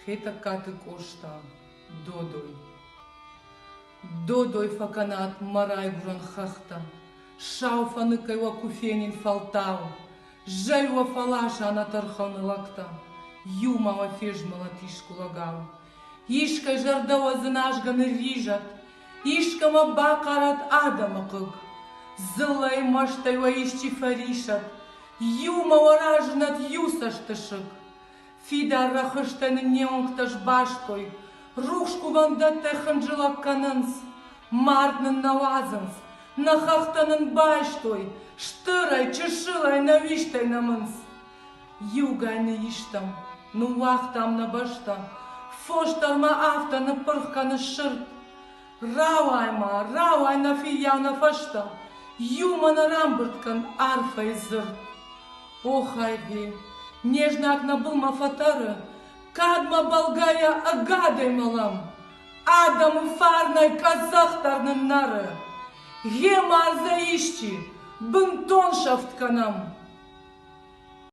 Хета каты кошта, додой. Додой факанат марай гуран хахта, шауфаны кайва куфенин фалтау, жайва фалаша ана тарханы лакта, юмава фежмала тишку лагау. Ишкай жардава зынашганы рижат, ишкама бакарат адамакыг, зылай маштайва ишчи фаришат, юмава ражнат юсаштышыг. Фидар рахыштайны неонкташ баштой, рушку вандаттай ханжылак канынс, мартнын налазынс, нахахтанын баштой, штырай, чышылай навиштай намынс. Югайны иштам, ну вахтам на башта, фоштарма автаны пырхканы шырт. Рауай на фияна фашта, юмана рамбырткан арфа и зырт. Ох, айги! Нежно акна былма фатары, кадма балгая агадай малам, адам фарнай казахтарнын нары, гемар заищи, бынтон шафтканам.